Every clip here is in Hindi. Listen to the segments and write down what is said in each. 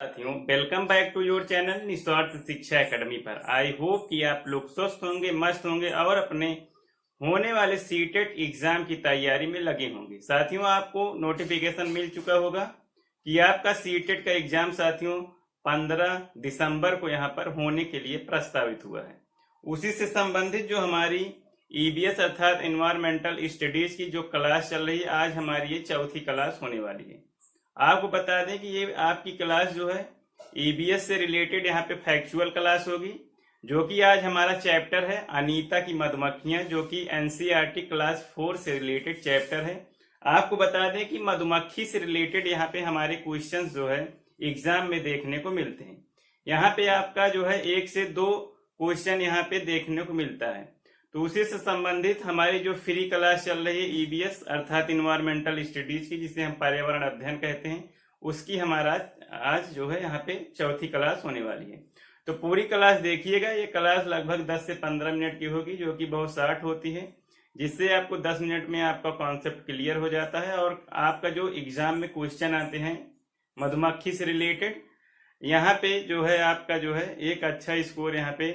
साथियों, welcome back to your channel Niswarth Shiksha academy पर। आई होप कि आप लोग स्वस्थ होंगे, मस्त होंगे और अपने होने वाले सीटेट एग्जाम की तैयारी में लगे होंगे। साथियों, आपको नोटिफिकेशन मिल चुका होगा कि आपका सीटेट का एग्जाम साथियों 15 दिसंबर को यहाँ पर होने के लिए प्रस्तावित हुआ है। उसी से संबंधित जो हमारी ईबीएस अर्थात एनवायरमेंटल स्टडीज की जो क्लास चल रही है, आज हमारी ये चौथी क्लास होने वाली है। आपको बता दें कि ये आपकी क्लास जो है ईबीएस से रिलेटेड यहाँ पे फैक्चुअल क्लास होगी, जो कि आज हमारा चैप्टर है अनीता की मधुमक्खियां, जो कि एनसीईआरटी क्लास 4 से रिलेटेड चैप्टर है। आपको बता दें कि मधुमक्खी से रिलेटेड यहाँ पे हमारे क्वेश्चंस जो है एग्जाम में देखने को मिलते हैं। यहाँ पे आपका जो है 1 से 2 क्वेश्चन यहाँ पे देखने को मिलता है। तो उसी से संबंधित हमारी जो फ्री क्लास चल रही है ईबीएस अर्थात इन्वायरमेंटल स्टडीज की, जिसे हम पर्यावरण अध्ययन कहते हैं, उसकी हमारा आज जो है यहाँ पे चौथी क्लास होने वाली है। तो पूरी क्लास देखिएगा। ये क्लास लगभग 10 से 15 मिनट की होगी, जो कि बहुत शार्ट होती है, जिससे आपको 10 मिनट में आपका कॉन्सेप्ट क्लियर हो जाता है और आपका जो एग्जाम में क्वेश्चन आते हैं मधुमक्खी से रिलेटेड, यहाँ पे जो है आपका जो है एक अच्छा स्कोर यहाँ पे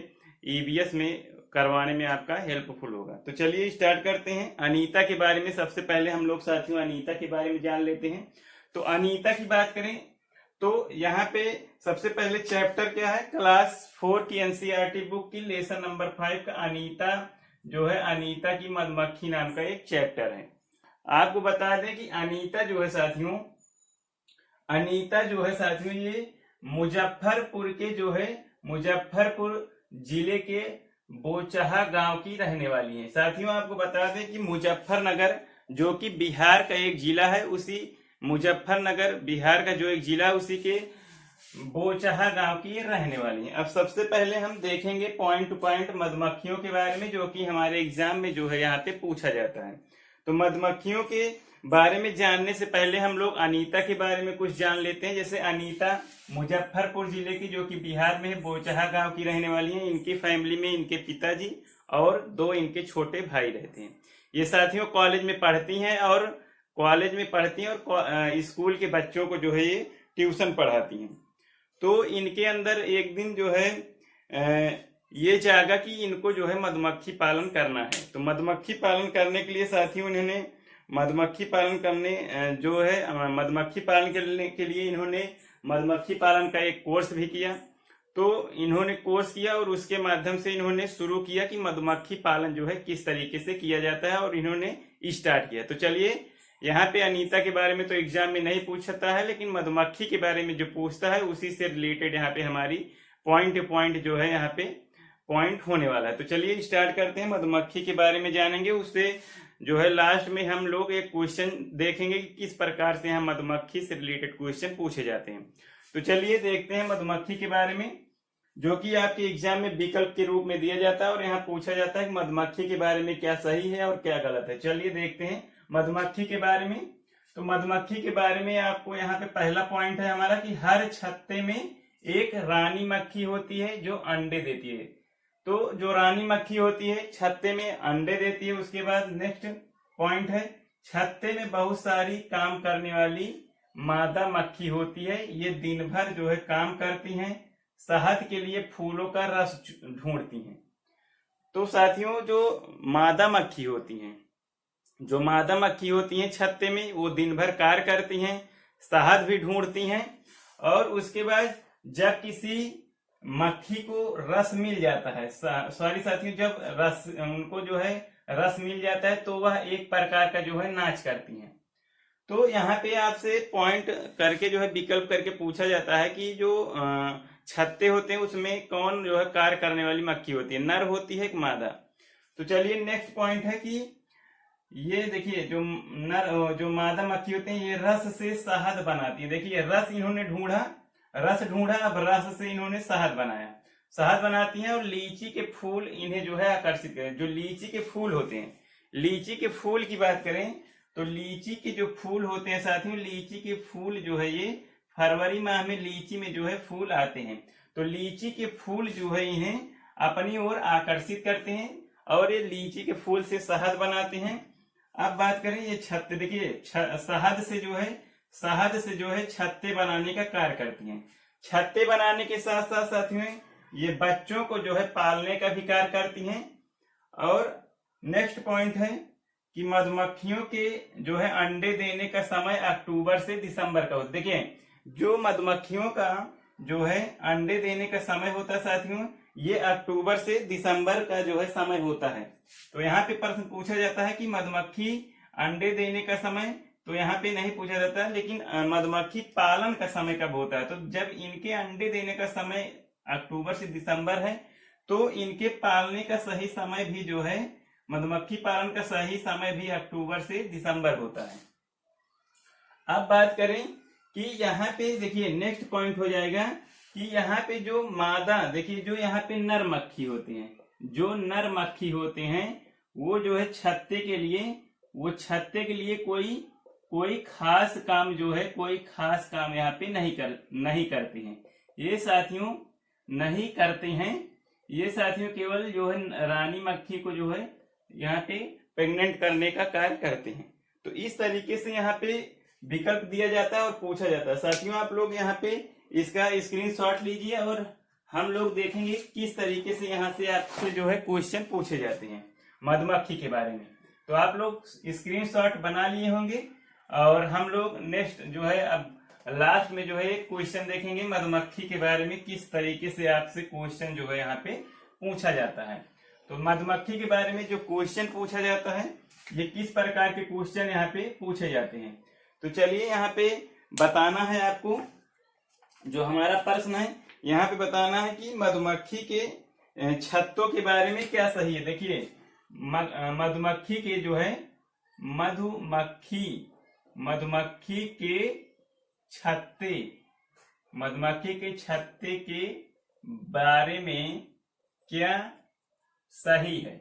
ईबीएस में करवाने में आपका हेल्पफुल होगा। तो चलिए स्टार्ट करते हैं। अनीता के बारे में सबसे पहले हम लोग साथियों अनीता के बारे में जान लेते हैं। तो अनीता की बात करें तो यहाँ पे सबसे पहले चैप्टर क्या है, क्लास 4 की एनसीईआरटी बुक की लेसन नंबर 5 का अनीता जो है अनीता की मधुमक्खी नाम का एक चैप्टर है। आपको बता दें कि अनीता जो है साथियों ये मुजफ्फरपुर जिले के बोचहा गांव की रहने वाली है। साथियों, आपको बता दें कि मुजफ्फरनगर जो कि बिहार का एक जिला है, उसी मुजफ्फरनगर बिहार का जो एक जिला है, उसी के बोचहा गांव की रहने वाली है। अब सबसे पहले हम देखेंगे पॉइंट टू पॉइंट मधुमक्खियों के बारे में, जो कि हमारे एग्जाम में जो है यहाँ पे पूछा जाता है। तो मधुमक्खियों के बारे में जानने से पहले हम लोग अनीता के बारे में कुछ जान लेते हैं। जैसे अनीता मुजफ्फरपुर जिले की, जो कि बिहार में है, बोचहा गांव की रहने वाली हैं। इनकी फैमिली में इनके पिताजी और 2 इनके छोटे भाई रहते हैं। ये साथियों कॉलेज में पढ़ती हैं और स्कूल के बच्चों को जो है ये ट्यूशन पढ़ाती हैं। तो इनके अंदर एक दिन जो है ये जागा कि इनको जो है मधुमक्खी पालन करना है। तो मधुमक्खी पालन करने के लिए साथियों इन्होंने मधुमक्खी पालन के लिए इन्होंने मधुमक्खी पालन का एक कोर्स भी किया। तो इन्होंने कोर्स किया और उसके माध्यम से इन्होंने शुरू किया कि मधुमक्खी पालन जो है किस तरीके से किया जाता है, और इन्होंने स्टार्ट किया। तो चलिए, यहाँ पे अनीता के बारे में तो एग्जाम में नहीं पूछता है, लेकिन मधुमक्खी के बारे में जो पूछता है उसी से रिलेटेड यहाँ पे हमारी पॉइंट जो है यहाँ पे पॉइंट होने वाला है। तो चलिए स्टार्ट करते हैं। मधुमक्खी के बारे में जानेंगे, उससे जो है लास्ट में हम लोग एक क्वेश्चन देखेंगे कि किस प्रकार से हम मधुमक्खी से रिलेटेड क्वेश्चन पूछे जाते हैं। तो चलिए देखते हैं मधुमक्खी के बारे में, जो कि आपके एग्जाम में विकल्प के रूप में दिया जाता है और यहाँ पूछा जाता है कि मधुमक्खी के बारे में क्या सही है और क्या गलत है। चलिए देखते हैं मधुमक्खी के बारे में। तो मधुमक्खी के बारे में आपको यहाँ पे पहला पॉइंट है हमारा कि हर छत्ते में एक रानी मक्खी होती है जो अंडे देती है। तो जो रानी मक्खी होती है छत्ते में अंडे देती है। उसके बाद नेक्स्ट पॉइंट है, छत्ते में बहुत सारी काम करने वाली मादा मक्खी होती है। ये दिन भर जो है काम करती हैं, शहद के लिए फूलों का रस ढूंढती हैं। तो साथियों जो मादा मक्खी होती हैं छत्ते में, वो दिन भर कार्य करती हैं, शहद भी ढूंढती हैं, और उसके बाद जब किसी मक्खी को रस मिल जाता है, जब उनको जो है रस मिल जाता है, तो वह एक प्रकार का जो है नाच करती हैं। तो यहाँ पे आपसे पॉइंट करके जो है विकल्प करके पूछा जाता है कि जो छत्ते होते हैं उसमें कौन जो है कार्य करने वाली मक्खी होती है, नर होती है कि मादा। तो चलिए नेक्स्ट पॉइंट है कि ये देखिए जो मादा मक्खी होती है ये रस से शहद बनाती है। देखिए रस इन्होंने ढूंढा, अब रस से इन्होंने शहद बनाती हैं, और लीची के फूल इन्हें जो है आकर्षित करें। जो लीची के फूल होते हैं, लीची के फूल की बात करें तो लीची के जो फूल होते हैं साथियों, लीची के फूल जो है ये फरवरी माह में लीची में जो है फूल आते हैं। तो लीची के फूल जो है इन्हें अपनी ओर आकर्षित करते हैं और ये लीची के फूल से शहद बनाते हैं। अब बात करें ये छत्ते, देखिए शहद से जो है छत्ते बनाने का कार्य करती हैं। छत्ते बनाने के साथ साथ साथियों ये बच्चों को जो है पालने का भी कार्य करती हैं। और नेक्स्ट पॉइंट है कि मधुमक्खियों के जो है अंडे देने का समय अक्टूबर से दिसंबर का होता है। देखिए जो मधुमक्खियों का जो है अंडे देने का समय होता है साथियों, ये अक्टूबर से दिसंबर का जो है समय होता है। तो यहाँ पे प्रश्न पूछा जाता है कि मधुमक्खी अंडे देने का समय, तो यहाँ पे नहीं पूछा जाता, लेकिन मधुमक्खी पालन का समय कब होता है। तो जब इनके अंडे देने का समय अक्टूबर से दिसंबर है, तो इनके पालने का सही समय भी जो है, मधुमक्खी पालन का सही समय भी अक्टूबर से दिसंबर होता है। अब बात करें कि यहाँ पे देखिए नेक्स्ट पॉइंट हो जाएगा कि यहाँ पे जो मादा, देखिए जो यहाँ पे नर मक्खी होते हैं, जो नर मक्खी होते हैं वो जो है छत्ते के लिए कोई खास काम जो है, कोई खास काम यहाँ पे नहीं करते हैं। ये साथियों नहीं करते हैं, ये साथियों केवल जो है रानी मक्खी को जो है यहाँ पे प्रेग्नेंट करने का कार्य करते हैं। तो इस तरीके से यहाँ पे विकल्प दिया जाता है और पूछा जाता है। साथियों आप लोग यहाँ पे इसका स्क्रीनशॉट लीजिए और हम लोग देखेंगे किस तरीके से यहाँ से आपसे जो है क्वेश्चन पूछे जाते हैं मधुमक्खी के बारे में। तो आप लोग स्क्रीनशॉट बना लिए होंगे और हम लोग नेक्स्ट जो है अब लास्ट में जो है एक क्वेश्चन देखेंगे मधुमक्खी के बारे में, किस तरीके से आपसे क्वेश्चन जो है यहाँ पे पूछा जाता है। तो मधुमक्खी के बारे में जो क्वेश्चन पूछा जाता है, ये किस प्रकार के क्वेश्चन यहाँ पे पूछे जाते हैं। तो चलिए यहाँ पे बताना है आपको, जो हमारा प्रश्न है यहाँ पे बताना है कि मधुमक्खी के छत्तों के बारे में क्या सही है। देखिए मधुमक्खी के जो है मधुमक्खी के छत्ते के बारे में क्या सही है।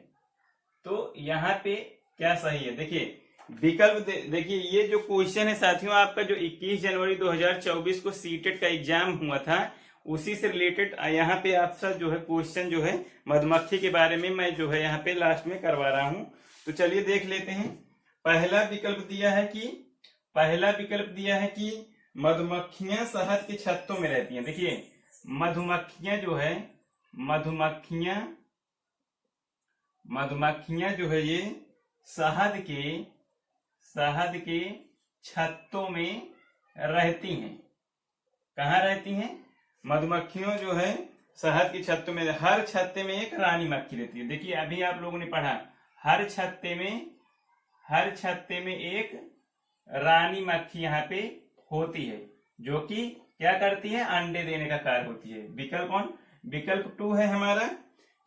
तो यहाँ पे क्या सही है, देखिए विकल्प देखिए ये जो क्वेश्चन है साथियों, आपका जो 21 जनवरी 2024 को सीटेट का एग्जाम हुआ था उसी से रिलेटेड यहाँ पे आपसे जो है क्वेश्चन जो है मधुमक्खी के बारे में मैं जो है यहाँ पे लास्ट में करवा रहा हूँ। तो चलिए देख लेते हैं। पहला विकल्प दिया है कि मधुमक्खियां शहद के छत्तों में रहती हैं। देखिए मधुमक्खियां जो है ये शहद के छत्तों में रहती हैं। कहाँ रहती हैं? मधुमक्खियों जो है शहद के छत्तों में, हर छत्ते में एक रानी मक्खी रहती है। देखिए अभी आप लोगों ने पढ़ा हर छत्ते में एक रानी मक्खी यहाँ पे होती है, जो कि क्या करती है, अंडे देने का कार्य होती है। विकल्प 2 है हमारा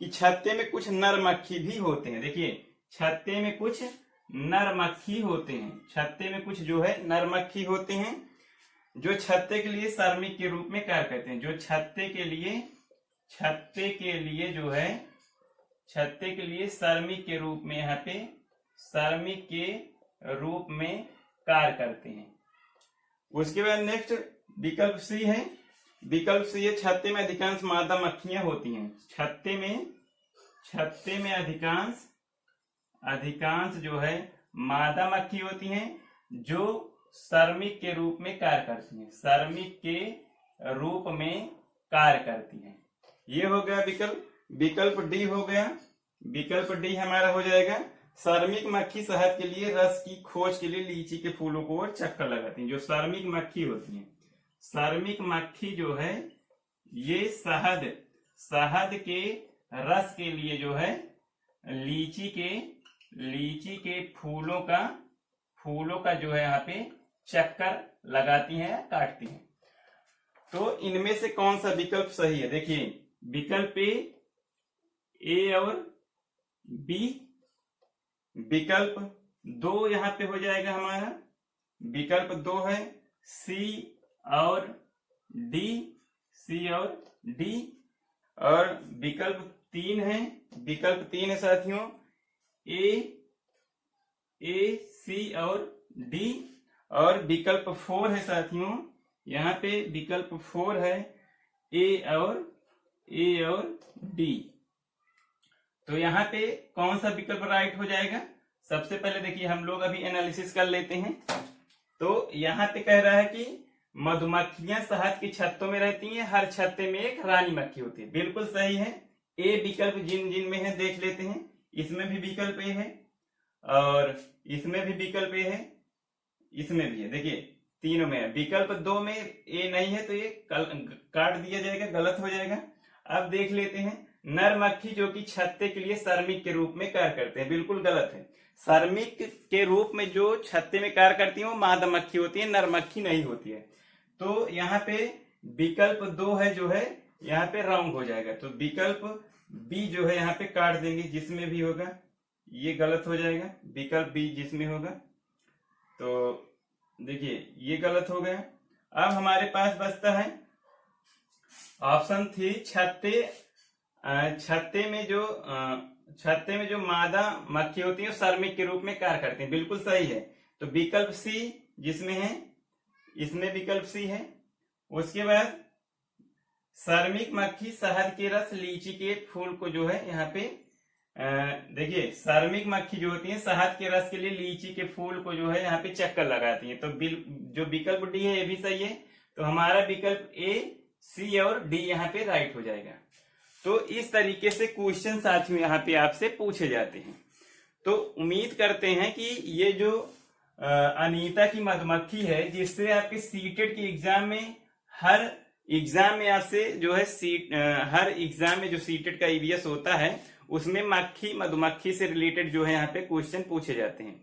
कि छत्ते में कुछ नर मक्खी भी होते हैं। देखिए छत्ते में कुछ नर मक्खी होते हैं, छत्ते में कुछ जो है नर मक्खी होते हैं जो छत्ते के लिए श्रमिक के रूप में कार्य करते हैं। जो छत्ते के लिए श्रमिक के रूप में यहाँ पे श्रमिक के रूप में कार्य करते हैं। उसके बाद नेक्स्ट विकल्प सी है। छत्ते में अधिकांश मादा मक्खियां होती हैं। छत्ते में अधिकांश जो है मादा मक्खी होती हैं जो श्रमिक के रूप में कार्य करती हैं, श्रमिक के रूप में कार्य करती हैं। ये हो गया विकल्प डी हो गया। विकल्प डी हमारा हो जाएगा श्रमिक मक्खी शहद के लिए रस की खोज के लिए लीची के फूलों को चक्कर लगाती हैं। जो श्रमिक मक्खी होती है, श्रमिक मक्खी जो है ये शहद के रस के लिए जो है लीची के फूलों का जो है यहाँ पे चक्कर लगाती हैं, काटती हैं। तो इनमें से कौन सा विकल्प सही है? देखिए विकल्प ए और बी। विकल्प 2 यहाँ पे हो जाएगा हमारा। विकल्प 2 है सी और डी। और विकल्प 3 है साथियों ए, सी और डी। और विकल्प 4 है साथियों, यहाँ पे विकल्प 4 है ए और डी। तो यहाँ पे कौन सा विकल्प राइट हो जाएगा? सबसे पहले देखिए हम लोग अभी एनालिसिस कर लेते हैं। तो यहाँ पे कह रहा है कि मधुमक्खियां शहद की छत्तों में रहती हैं, हर छत्ते में एक रानी मक्खी होती है। बिल्कुल सही है। ए विकल्प जिन जिन में है देख लेते हैं। इसमें भी विकल्प ए है और इसमें भी विकल्प ए है, इसमें भी है। देखिए तीनों में है। विकल्प 2 में ए नहीं है तो ये काट दिया जाएगा, गलत हो जाएगा। अब देख लेते हैं नर मक्खी जो कि छत्ते के लिए श्रमिक के रूप में कार्य करते हैं। बिल्कुल गलत है। श्रमिक के रूप में जो छत्ते में कार्य करती है वो मादा मक्खी होती है, नर मक्खी नहीं होती है। तो यहाँ पे विकल्प 2 है जो है यहाँ पे रॉन्ग हो जाएगा। तो विकल्प बी जो है यहाँ पे काट देंगे, जिसमें भी होगा ये गलत हो जाएगा। विकल्प बी जिसमें होगा, तो देखिए ये गलत हो गया। अब हमारे पास बचता है ऑप्शन 3 छत्ते में जो मादा मक्खी होती है श्रमिक के रूप में कार्य करती है। बिल्कुल सही है। तो विकल्प सी जिसमें है, इसमें विकल्प सी है। उसके बाद श्रमिक मक्खी शहद के रस लीची के फूल को जो है यहाँ पे देखिए श्रमिक मक्खी जो होती है शहद के रस के लिए लीची के फूल को जो है यहाँ पे चक्कर लगाती है। तो जो विकल्प डी है ये भी सही है। तो हमारा विकल्प ए, सी और डी यहाँ पे राइट हो जाएगा। तो इस तरीके से क्वेश्चन साथियों यहाँ पे आपसे पूछे जाते हैं। तो उम्मीद करते हैं कि ये जो अनीता की मधुमक्खी है, जिससे आपके सीटेट के एग्जाम में हर एग्जाम में आपसे जो है हर एग्जाम में जो सीटेट का ईवीएस होता है उसमें मधुमक्खी से रिलेटेड जो है यहाँ पे क्वेश्चन पूछे जाते हैं।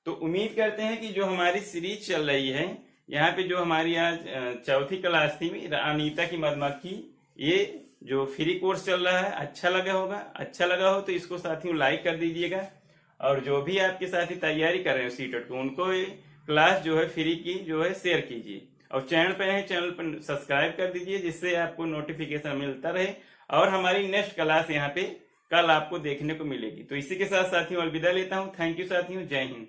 तो उम्मीद करते हैं कि जो हमारी सीरीज चल रही है यहाँ पे, जो हमारी आज चौथी क्लास थी अनीता की मधुमक्खी, ये जो फ्री कोर्स चल रहा है अच्छा लगा होगा। अच्छा लगा हो तो इसको साथियों लाइक कर दीजिएगा, और जो भी आपके साथी तैयारी कर रहे हो सीटेट को, उनको क्लास जो है फ्री की जो है शेयर कीजिए। और चैनल पे है, चैनल पर सब्सक्राइब कर दीजिए, जिससे आपको नोटिफिकेशन मिलता रहे और हमारी नेक्स्ट क्लास यहाँ पे कल आपको देखने को मिलेगी। तो इसी के साथ साथियों अलविदा लेता हूँ। थैंक यू साथियों, जय हिंद।